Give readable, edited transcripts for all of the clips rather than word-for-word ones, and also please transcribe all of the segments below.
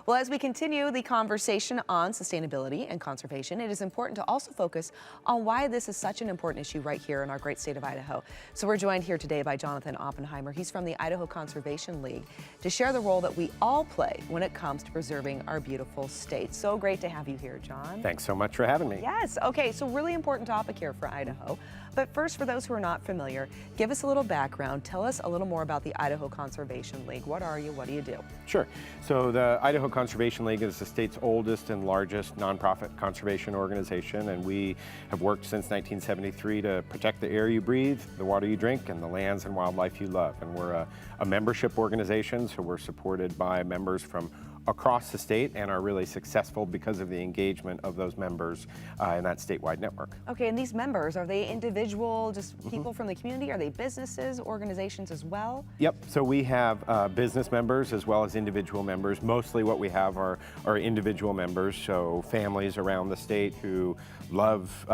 Well, as we continue the conversation on sustainability and conservation, it is important to also focus on why this is such an important issue right here in our great state of Idaho. So we're joined here today by Jonathan Oppenheimer. He's from the Idaho Conservation League to share the role that we all play when it comes to preserving our beautiful state. So great to have you here, John. Thanks so much for having me. Yes. Okay, so really important topic here for Idaho. But first, for those who are not familiar, give us a little background. Tell us a little more about the Idaho Conservation League. What are you? What do you do? Sure. So the Idaho Conservation League is the state's oldest and largest nonprofit conservation organization, and we have worked since 1973 to protect the air you breathe, the water you drink, and the lands and wildlife you love. And we're a membership organization, so we're supported by members from across the state and are really successful because of the engagement of those members in that statewide network. Okay, and these members, are they individual, just people from the community? Are they businesses, organizations as well? Yep, so we have business members as well as individual members. Mostly what we have are individual members, so families around the state who love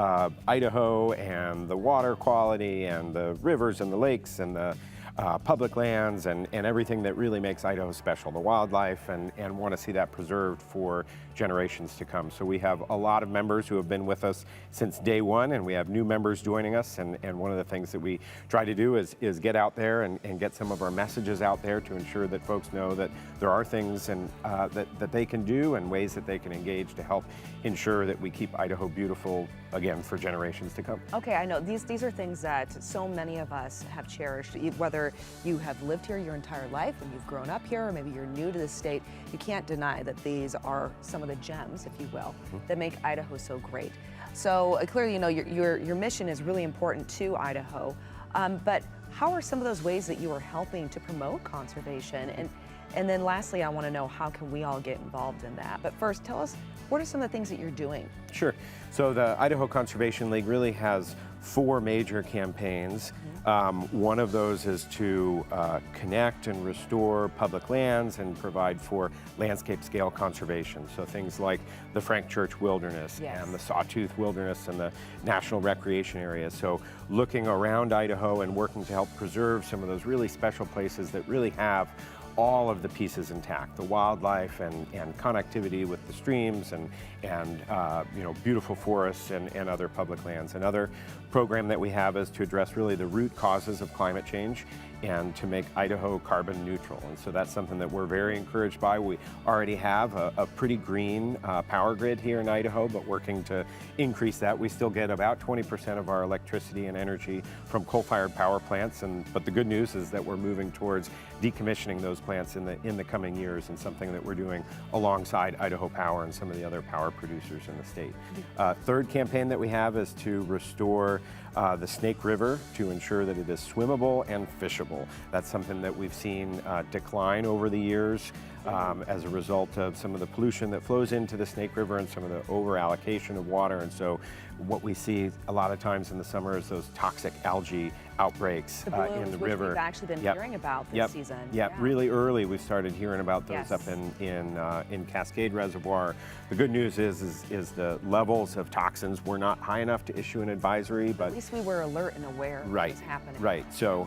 Idaho and the water quality and the rivers and the lakes and the public lands and everything that really makes Idaho special, the wildlife, and want to see that preserved for generations to come. So we have a lot of members who have been with us since day one, and we have new members joining us, and one of the things that we try to do is get out there and get some of our messages out there to ensure that folks know that there are things that they can do and ways that they can engage to help ensure that we keep Idaho beautiful again for generations to come. Okay, I know these are things that so many of us have cherished, whether you have lived here your entire life and you've grown up here, or maybe you're new to the state. You can't deny that these are some of the gems, if you will, that make Idaho so great. So clearly, you know, your mission is really important to Idaho, but how are some of those ways that you are helping to promote conservation? And then lastly, I want to know, how can we all get involved in that? But first, tell us, what are some of the things that you're doing? Sure. So the Idaho Conservation League really has 4 major campaigns. One of those is to connect and restore public lands and provide for landscape scale conservation. So things like the Frank Church Wilderness and the Sawtooth Wilderness and the National Recreation Area. So looking around Idaho and working to help preserve some of those really special places that really have all of the pieces intact, the wildlife and connectivity with the streams and you know, beautiful forests and other public lands. Another program that we have is to address really the root causes of climate change and to make Idaho carbon neutral. And so that's something that we're very encouraged by. We already have a pretty green power grid here in Idaho, but working to increase that. We still get about 20% of our electricity and energy from coal-fired power plants, but the good news is that we're moving towards decommissioning those plants in the coming years, and something that we're doing alongside Idaho Power and some of the other power producers in the state. Third campaign that we have is to restore the Snake River to ensure that it is swimmable and fishable. That's something that we've seen decline over the years as a result of some of the pollution that flows into the Snake River and some of the over allocation of water. And so what we see a lot of times in the summer is those toxic algae outbreaks in the river. We've actually been hearing about this season. Yeah, really early we started hearing about those up in Cascade Reservoir. The good news is the levels of toxins were not high enough to issue an advisory, but at least we were alert and aware of what was happening. Right. So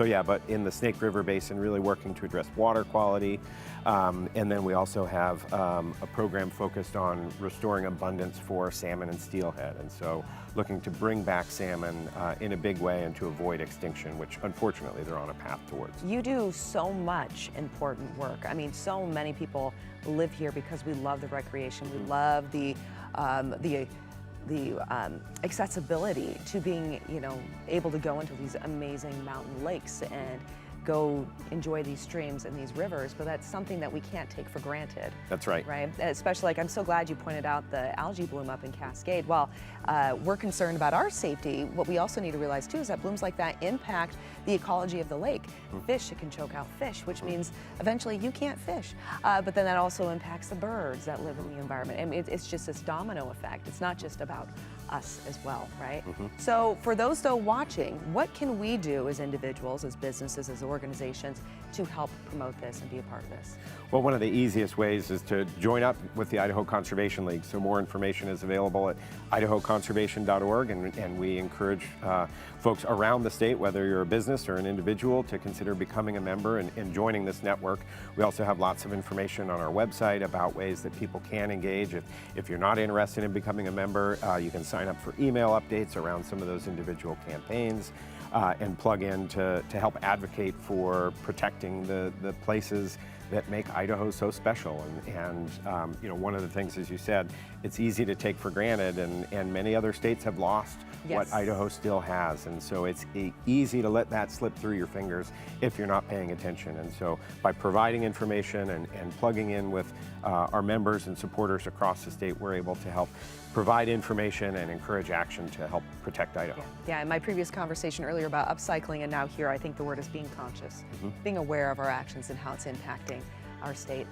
yeah, but in the Snake River Basin, really working to address water quality. And then we also have a program focused on restoring abundance for salmon and steelhead. And so looking to bring back salmon in a big way and to avoid extinction, which unfortunately they're on a path towards. You do so much important work. I mean, so many people live here because we love the recreation. We love the accessibility to being, you know, able to go into these amazing mountain lakes and go enjoy these streams and these rivers, but that's something that we can't take for granted. That's right. Right? Especially, like, I'm so glad you pointed out the algae bloom up in Cascade. While we're concerned about our safety, what we also need to realize too is that blooms like that impact the ecology of the lake. Fish, it can choke out fish, which means eventually you can't fish. But then that also impacts the birds that live in the environment. I mean, it's just this domino effect. It's not just about us as well, right? So for those though watching, what can we do as individuals, as businesses, as organizations to help promote this and be a part of this? Well, one of the easiest ways is to join up with the Idaho Conservation League. So more information is available at idaho-conservation.org, and we encourage folks around the state, whether you're a business or an individual, to consider becoming a member and joining this network. We also have lots of information on our website about ways that people can engage. If you're not interested in becoming a member, you can sign up for email updates around some of those individual campaigns. And plug in to help advocate for protecting the places that make Idaho so special. And you know, one of the things, as you said, it's easy to take for granted, and many other states have lost what Idaho still has. And so it's easy to let that slip through your fingers if you're not paying attention. And so by providing information and plugging in with our members and supporters across the state, we're able to help provide information and encourage action to help protect Idaho. Yeah, in my previous conversation earlier about upcycling, and now here I think the word is being conscious, being aware of our actions and how it's impacting our state.